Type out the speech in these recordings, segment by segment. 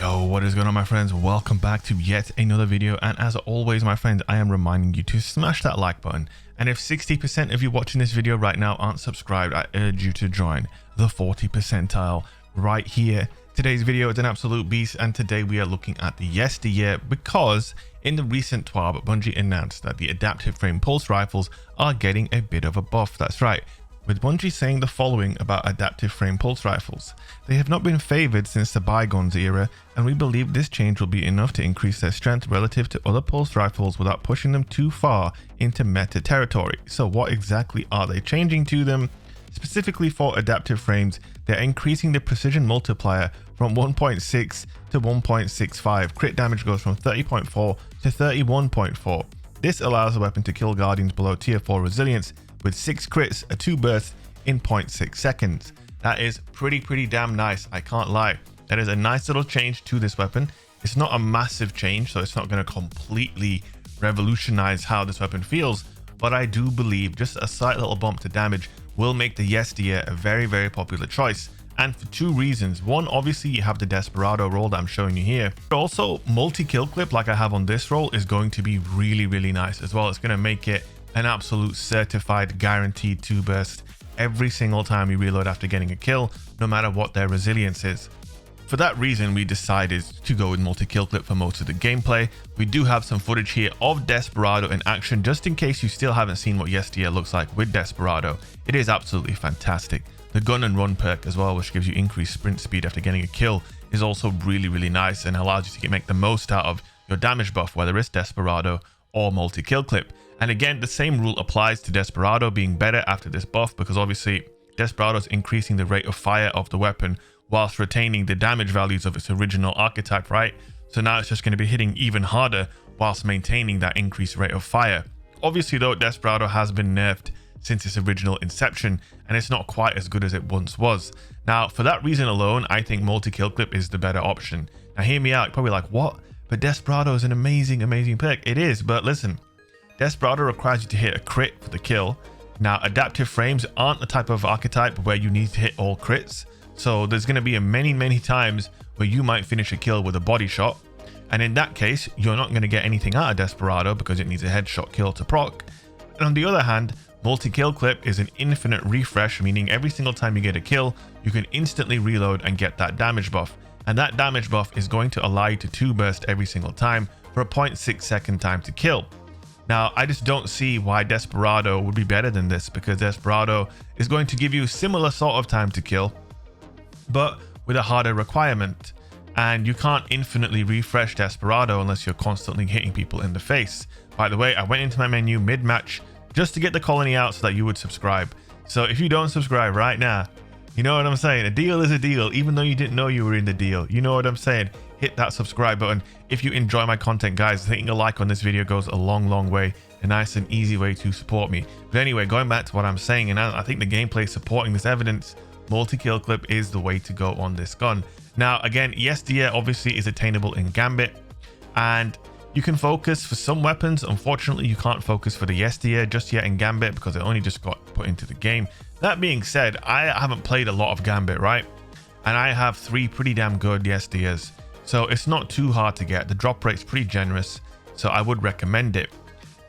Yo, what is going on, my friends? Welcome back to yet another video, and as always, my friends, I am reminding you to smash that like button. And if 60% of you watching this video right now aren't subscribed, I urge you to join the 40 percentile right here. Today's video is an absolute beast, and today we are looking at the Yesteryear because in the recent TWAB, Bungie announced that the adaptive frame pulse rifles are getting a bit of a buff. That's right, with Bungie saying the following about adaptive frame pulse rifles. They have not been favored since the bygones era, and we believe this change will be enough to increase their strength relative to other pulse rifles without pushing them too far into meta territory. So what exactly are they changing to them? Specifically for adaptive frames, they're increasing the precision multiplier from 1.6 to 1.65. Crit damage goes from 30.4 to 31.4. This allows the weapon to kill guardians below tier 4 resilience with 6 crits, a 2 burst in 0.6 seconds. That is pretty damn nice, I can't lie. That is a nice little change to this weapon. It's not a massive change, so it's not going to completely revolutionize how this weapon feels, but I do believe just a slight little bump to damage will make the Yesteryear a very popular choice, and for two reasons. One, obviously you have the Desperado roll that I'm showing you here, but also multi-kill clip like I have on this roll is going to be really nice as well. It's going to make it an absolute certified guaranteed 2 burst every single time you reload after getting a kill, no matter what their resilience is. For that reason, we decided to go with multi-kill clip for most of the gameplay. We do have some footage here of Desperado in action, just in case you still haven't seen what Yesteryear looks like with Desperado. It is absolutely fantastic. The gun and run perk as well, which gives you increased sprint speed after getting a kill, is also really nice and allows you to make the most out of your damage buff, whether it's Desperado or multi-kill clip. And again, the same rule applies to Desperado being better after this buff, because obviously Desperado is increasing the rate of fire of the weapon whilst retaining the damage values of its original archetype, right? So now it's just going to be hitting even harder whilst maintaining that increased rate of fire. Obviously though, Desperado has been nerfed since its original inception, and it's not quite as good as it once was. Now, for that reason alone, I think multi-kill clip is the better option. Now hear me out, you're probably like, what? But Desperado is an amazing perk. It is, but listen, Desperado requires you to hit a crit for the kill. Now, adaptive frames aren't the type of archetype where you need to hit all crits. So there's going to be many times where you might finish a kill with a body shot. And in that case, you're not going to get anything out of Desperado because it needs a headshot kill to proc. And on the other hand, multi-kill clip is an infinite refresh, meaning every single time you get a kill, you can instantly reload and get that damage buff. And that damage buff is going to allow you to 2 burst every single time for a 0.6 second time to kill. Now, I just don't see why Desperado would be better than this, because Desperado is going to give you similar sort of time to kill, but with a harder requirement. And you can't infinitely refresh Desperado unless you're constantly hitting people in the face. By the way, I went into my menu mid-match just to get the colony out so that you would subscribe. So if you don't subscribe right now, you know what I'm saying? A deal is a deal, even though you didn't know you were in the deal. You know what I'm saying? Hit that subscribe button. If you enjoy my content, guys, hitting a like on this video goes a long way. A nice and easy way to support me. But anyway, going back to what I'm saying, and I think the gameplay supporting this evidence, multi-kill clip is the way to go on this gun. Now, again, Yesteryear obviously is attainable in Gambit, and you can focus for some weapons. Unfortunately, you can't focus for the Yesteryear just yet in Gambit because it only just got put into the game. That being said, I haven't played a lot of Gambit, right? And I have 3 pretty damn good Yesteryears. So it's not too hard to get. The drop rate's pretty generous, so I would recommend it.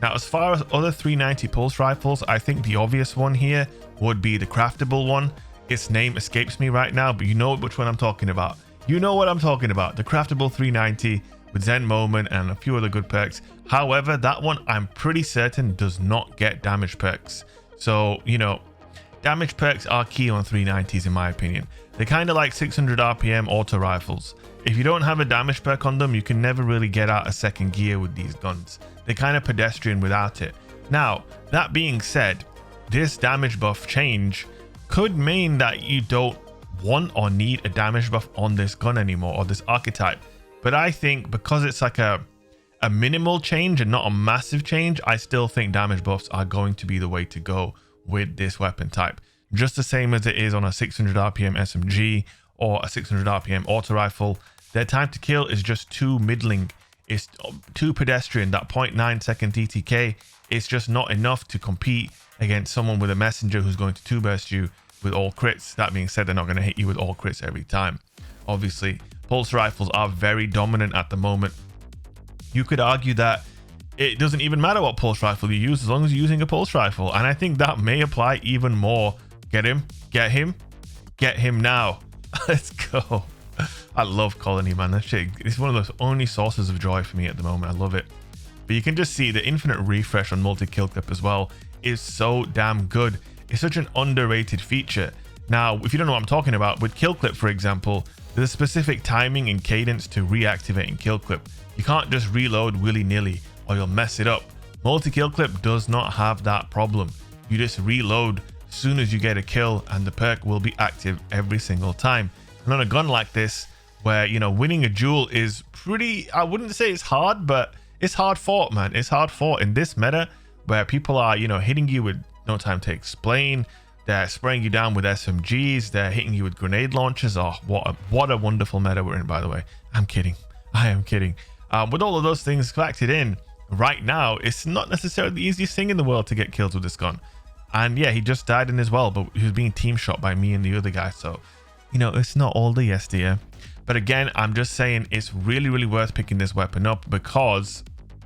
Now, as far as other 390 pulse rifles, I think the obvious one here would be the craftable one. Its name escapes me right now, but you know which one I'm talking about. You know what I'm talking about. The craftable 390 with Zen Moment and a few other good perks. However, that one I'm pretty certain does not get damage perks. So, you know, damage perks are key on 390s in my opinion. They're kind of like 600 RPM auto rifles. If you don't have a damage perk on them, you can never really get out a second gear with these guns. They're kind of pedestrian without it. Now, that being said, this damage buff change could mean that you don't want or need a damage buff on this gun anymore, or this archetype. But I think because it's like a minimal change and not a massive change, I still think damage buffs are going to be the way to go with this weapon type. Just the same as it is on a 600 RPM SMG or a 600 RPM auto rifle. Their time to kill is just too middling. It's too pedestrian. That 0.9 second TTK is just not enough to compete against someone with a messenger who's going to 2 burst you with all crits. That being said, they're not going to hit you with all crits every time, obviously. pulse rifles are very dominant at the moment. You could argue that it doesn't even matter what pulse rifle you use as long as you're using a pulse rifle. And I think that may apply even more. Get him, get him, get him now. Let's go. I love Colony, man. That shit, it's one of those only sources of joy for me at the moment. I love it. But you can just see the infinite refresh on multi-kill clip as well is so damn good. It's such an underrated feature. Now, if you don't know what I'm talking about, with kill clip, for example, there's a specific timing and cadence to reactivating kill clip. You can't just reload willy-nilly or you'll mess it up. Multi-kill clip does not have that problem. You just reload as soon as you get a kill and the perk will be active every single time. And on a gun like this, where, you know, winning a duel is pretty, I wouldn't say it's hard, but it's hard fought, man. It's hard fought in this meta where people are, you know, hitting you with no time to explain. They're spraying you down with SMGs. They're hitting you with grenade launchers. Oh, what a wonderful meta we're in, by the way. I'm kidding. I am kidding. With all of those things factored in, right now, it's not necessarily the easiest thing in the world to get kills with this gun. And yeah, he just died in as well, but he was being team shot by me and the other guy. So, you know, it's not all the yesteryear. But again, I'm just saying it's really, really worth picking this weapon up because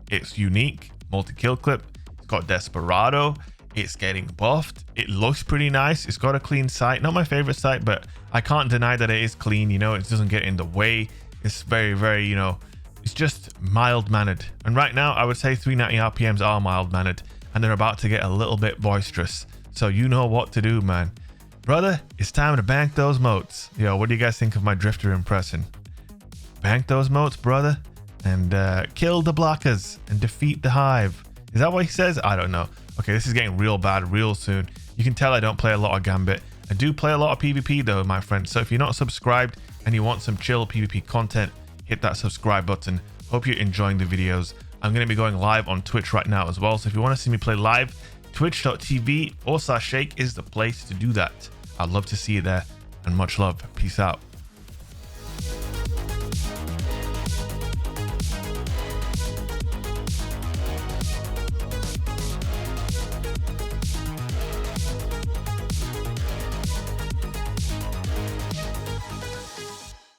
it's unique, multi-kill clip. It's got Desperado. It's getting buffed. It looks pretty nice. It's got a clean sight. Not my favorite sight, but I can't deny that it is clean. You know, it doesn't get in the way. It's very, very, you know, it's just mild-mannered. And right now, I would say 390 RPMs are mild-mannered. And they're about to get a little bit boisterous. So you know what to do, man. Brother, it's time to bank those motes. Yo, what do you guys think of my drifter impression? Bank those motes, brother. And kill the blockers and defeat the hive. Is that what he says? I don't know. Okay, this is getting real bad real soon. You can tell I don't play a lot of Gambit. I do play a lot of PvP though, my friends. So if you're not subscribed and you want some chill PvP content, hit that subscribe button. Hope you're enjoying the videos. I'm going to be going live on Twitch right now as well. So if you want to see me play live, twitch.tv/Shake is the place to do that. I'd love to see you there, and much love. Peace out.